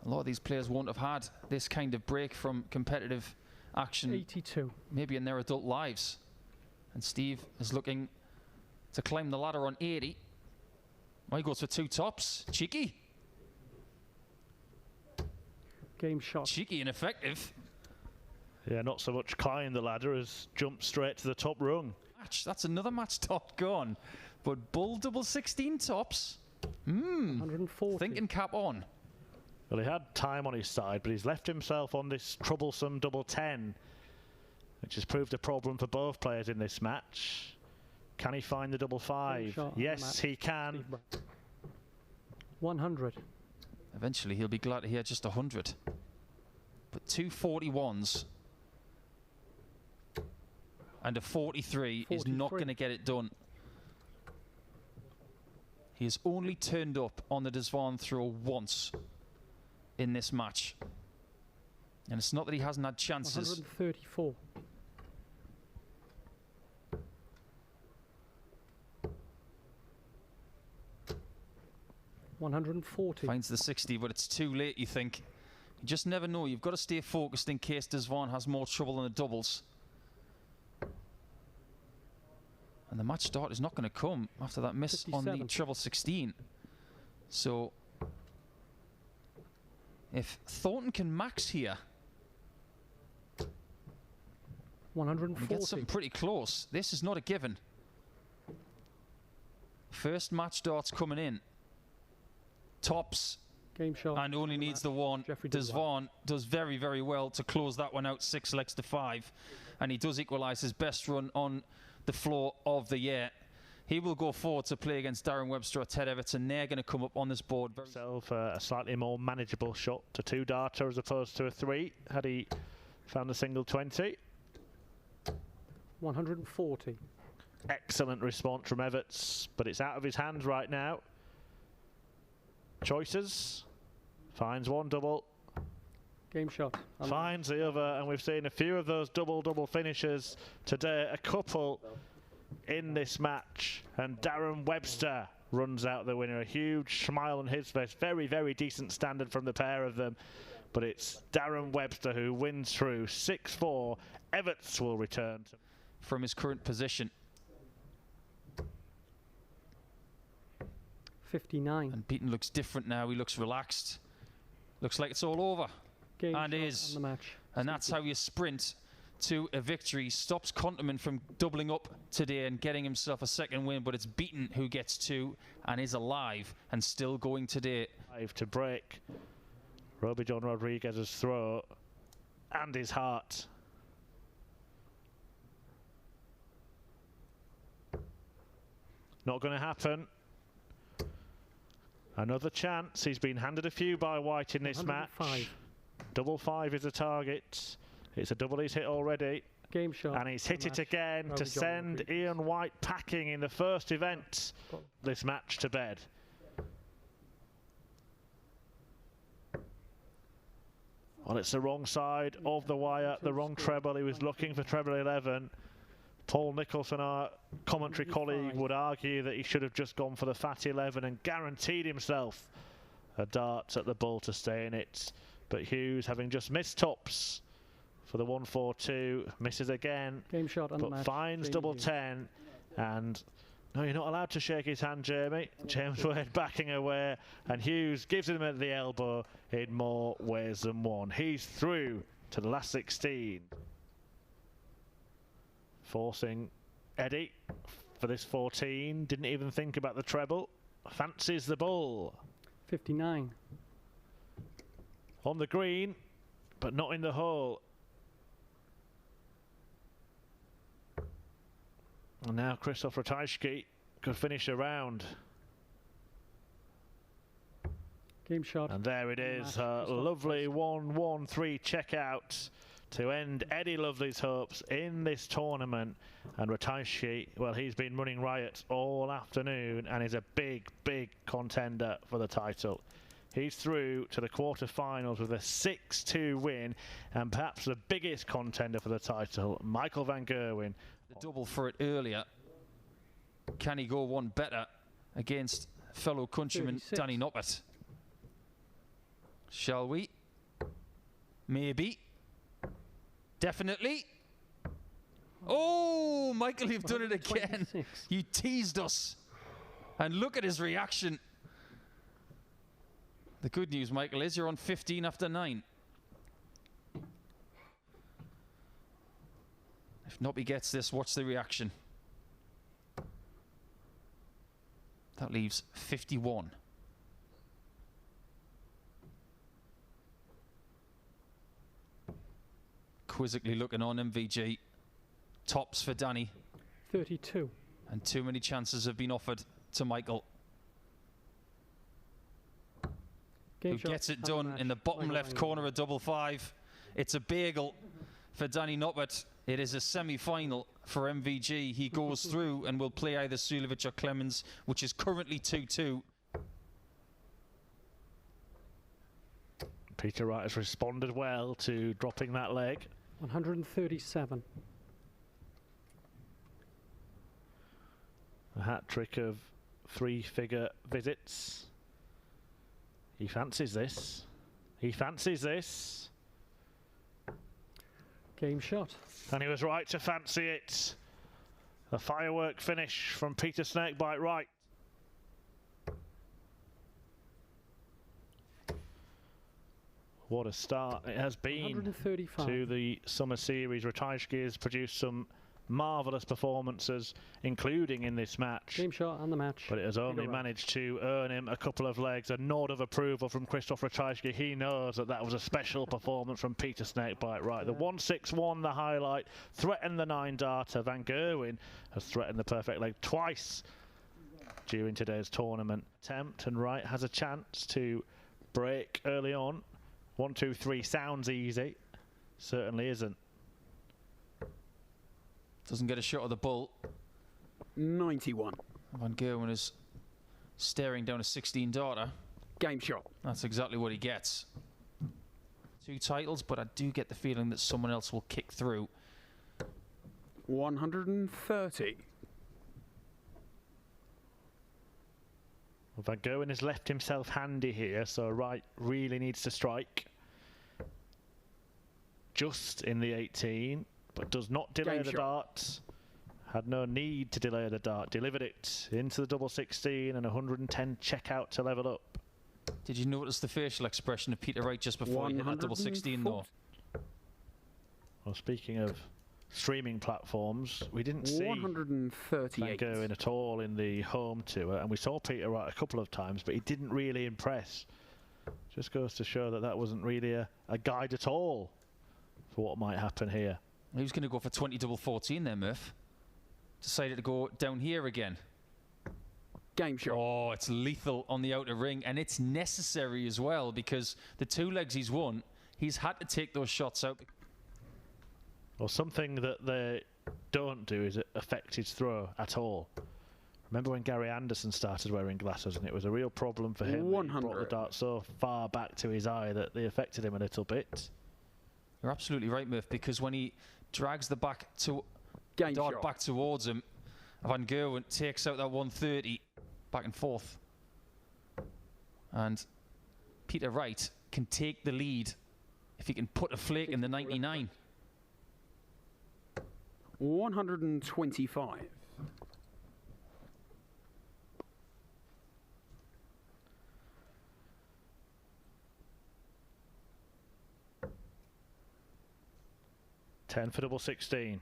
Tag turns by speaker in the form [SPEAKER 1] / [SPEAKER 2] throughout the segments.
[SPEAKER 1] A lot of these players won't have had this kind of break from competitive action
[SPEAKER 2] 82.
[SPEAKER 1] maybe in their adult lives. And Steve is looking to climb the ladder on 80. Well, he goes for 2 tops. Cheeky.
[SPEAKER 2] Game shot.
[SPEAKER 1] Cheeky and effective.
[SPEAKER 3] Yeah, not so much climb the ladder as jump straight to the top rung.
[SPEAKER 1] That's another match top gone. But bull double 16 tops.
[SPEAKER 2] 140.
[SPEAKER 1] Thinking cap on.
[SPEAKER 3] Well, he had time on his side, but he's left himself on this troublesome double 10, which has proved a problem for both players in this match. Can he find the double 5? Yes, he can.
[SPEAKER 2] 100.
[SPEAKER 1] Eventually, he'll be glad to hear just 100. But 2 41s and a 43 is not going to get it done. He has only turned up on the Desvaughn throw once in this match. And it's not that he hasn't had chances.
[SPEAKER 2] 134. $140.
[SPEAKER 1] Finds the 60, but it's too late, you think. You just never know. You've got to stay focused in case Desvaughn has more trouble in the doubles. And the match start is not going to come after that miss 57 on the treble 16. So if Thornton can max here,
[SPEAKER 2] 140.
[SPEAKER 1] Get something pretty close. This is not a given. First match darts coming in. Tops.
[SPEAKER 2] Game shot.
[SPEAKER 1] And only needs the one. Desvaughn does very, very well to close that one out 6 legs to 5. And he does equalise his best run on the floor of the year. He will go forward to play against Darren Webster or Ted Everton. They're going to come up on this board.
[SPEAKER 3] Himself a slightly more manageable shot to 2 darter as opposed to a 3 had he found a single 20.
[SPEAKER 2] 140.
[SPEAKER 3] Excellent response from Everts, but it's out of his hands right now. Choices. Finds one double.
[SPEAKER 2] Game shot.
[SPEAKER 3] Finds the other, and we've seen a few of those double finishes today. A couple in this match, and Darren Webster runs out the winner. A huge smile on his face. Very, very decent standard from the pair of them. But it's Darren Webster who wins through 6-4. Everts will return
[SPEAKER 1] from his current position.
[SPEAKER 2] 59.
[SPEAKER 1] And Beaton looks different now. He looks relaxed. Looks like it's all over.
[SPEAKER 2] Game
[SPEAKER 1] and is.
[SPEAKER 2] The match.
[SPEAKER 1] And that's how you sprint to a victory. Stops Conterman from doubling up today and getting himself a second win, but it's Beaton who gets 2 and is alive and still going today.
[SPEAKER 3] To break Roby John Rodriguez's throw and his heart. Not going to happen. Another chance. He's been handed a few by White in this match. Double 5 is a target. It's a double he's hit already.
[SPEAKER 2] Game shot.
[SPEAKER 3] And he's hit it again to send Ian White packing in the first event. This match to bed. Well, it's the wrong side of the wire, the wrong treble. He was looking for treble 11. Paul Nicholson, our commentary colleague, would argue that he should have just gone for the fat 11 and guaranteed himself a dart at the bull to stay in it. But Hughes, having just missed tops for the 142, misses again.
[SPEAKER 2] Game shot on the match.
[SPEAKER 3] Finds double 10. And no, you're not allowed to shake his hand, Jamie. James Wade backing away, and Hughes gives him at the elbow in more ways than one. He's through to the last 16. Forcing Eddie for this 14. Didn't even think about the treble. Fancies the bull.
[SPEAKER 2] 59.
[SPEAKER 3] On the green, but not in the hole. And now Krzysztof Ratajski could finish a round.
[SPEAKER 2] Game shot.
[SPEAKER 3] And there it is, a lovely 1-1-3 checkout to end Eddie Lovely's hopes in this tournament. And Ratajski, well, he's been running riot all afternoon and is a big, big contender for the title. He's through to the quarterfinals with a 6-2 win, and perhaps the biggest contender for the title, Michael van Gerwen.
[SPEAKER 1] The double for it earlier. Can he go one better against fellow countryman
[SPEAKER 2] 36.
[SPEAKER 1] Danny Noppert? Shall we? Maybe. Definitely. Oh, Michael, you've done it again. You teased us. And look at his reaction. The good news, Michael, is you're on 15 after 9. If Nobby gets this, watch the reaction. That leaves 51. Quizzically looking on MVG. Tops for Danny.
[SPEAKER 2] 32.
[SPEAKER 1] And too many chances have been offered to Michael. Who gets it done in the bottom left corner of double 5. It's a bagel for Danny Noppert. It is a semi-final for MVG. He goes through and will play either Sulevic or Clemens, which is currently 2-2.
[SPEAKER 3] Peter Wright has responded well to dropping that leg.
[SPEAKER 2] 137.
[SPEAKER 3] A hat-trick of 3-figure visits. He fancies this. He fancies this.
[SPEAKER 2] Game shot.
[SPEAKER 3] And he was right to fancy it. A firework finish from Peter Snakebite Wright. What a start it has been to the Summer Series. Ratajski has produced some marvellous performances, including in this match.
[SPEAKER 2] Game shot and the match.
[SPEAKER 3] But it has only managed to earn him a couple of legs. A nod of approval from Christoph Ratajski. He knows that that was a special performance from Peter Snakebite Wright. The 161, the highlight, threatened the 9-darter. Van Gerwen has threatened the perfect leg twice during today's tournament. Attempt, and Wright has a chance to break early on. 1, 2, 3 sounds easy. Certainly isn't.
[SPEAKER 1] Doesn't get a shot of the bull.
[SPEAKER 4] 91.
[SPEAKER 1] Van Gerwen is staring down a 16-darter.
[SPEAKER 4] Game shot.
[SPEAKER 1] That's exactly what he gets. 2 titles, but I do get the feeling that someone else will kick through.
[SPEAKER 4] 130.
[SPEAKER 3] Well, Van Gerwen has left himself handy here, so Wright really needs to strike. Just in the 18. But does not delay the dart. Had no need to delay the dart. Delivered it into the double 16 and 110 check out to level up.
[SPEAKER 1] Did you notice the facial expression of Peter Wright just before he hit that double 16 though?
[SPEAKER 3] Well, speaking of streaming platforms, we didn't see
[SPEAKER 4] 138
[SPEAKER 3] Van Gerwen at all in the home tour, and we saw Peter Wright a couple of times, but he didn't really impress. Just goes to show that that wasn't really a guide at all for what might happen here.
[SPEAKER 1] He was going to go for 20 double 14 there, Murph. Decided to go down here again.
[SPEAKER 4] Game shot.
[SPEAKER 1] Oh, it's lethal on the outer ring, and it's necessary as well, because the 2 legs he's won, he's had to take those shots out.
[SPEAKER 3] Well, something that they don't do is affect his throw at all. Remember when Gary Anderson started wearing glasses, and it was a real problem for him.
[SPEAKER 4] 100.
[SPEAKER 3] He brought the dart so far back to his eye that they affected him a little bit.
[SPEAKER 1] You're absolutely right, Murph, because when he drags the dart back towards him, Van Gerwen takes out that 130 back and forth. And Peter Wright can take the lead if he can put a flake in the 99.
[SPEAKER 4] 125.
[SPEAKER 3] Ten for double 16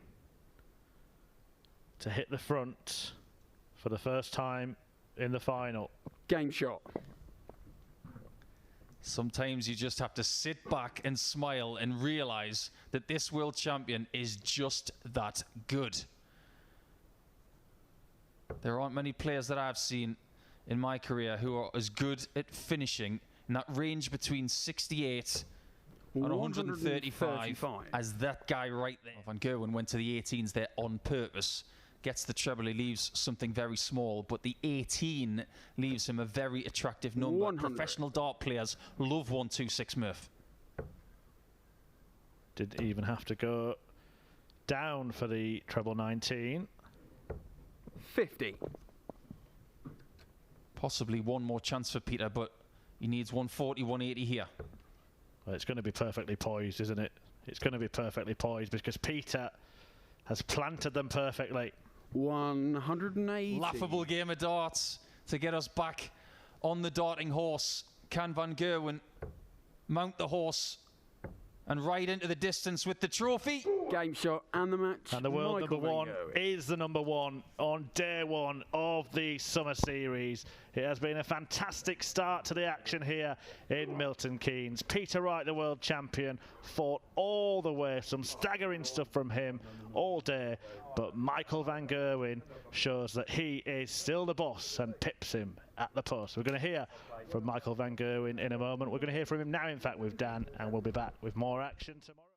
[SPEAKER 3] to hit the front for the first time in the final.
[SPEAKER 4] Game shot.
[SPEAKER 1] Sometimes you just have to sit back and smile and realize that this world champion is just that good. There aren't many players that I've seen in my career who are as good at finishing in that range between 68 and 135 as that guy right there. Van Gerwen went to the 18s there on purpose. Gets the treble, he leaves something very small, but the 18 leaves him a very attractive number.
[SPEAKER 4] 100.
[SPEAKER 1] Professional dart players love 126, Murph.
[SPEAKER 3] Didn't even have to go down for the treble 19.
[SPEAKER 4] 50.
[SPEAKER 1] Possibly one more chance for Peter, but he needs 140, 180 here.
[SPEAKER 3] Well, it's going to be perfectly poised, isn't it? It's going to be perfectly poised because Peter has planted them perfectly.
[SPEAKER 4] 180.
[SPEAKER 1] Laughable game of darts to get us back on the darting horse. Can Van Gerwen mount the horse and ride into the distance with the trophy?
[SPEAKER 4] Game shot and the match.
[SPEAKER 3] And the world
[SPEAKER 4] Michael
[SPEAKER 3] number one
[SPEAKER 4] Van Gerwen.
[SPEAKER 3] is the number one on day one of the summer series. It has been a fantastic start to the action here in Milton Keynes. Peter Wright, the world champion, fought all the way. Some staggering stuff from him all day. But Michael Van Gerwen shows that he is still the boss and pips him at the post. We're going to hear from Michael Van Gerwen in a moment. We're going to hear from him now, in fact, with Dan, and we'll be back with more action tomorrow.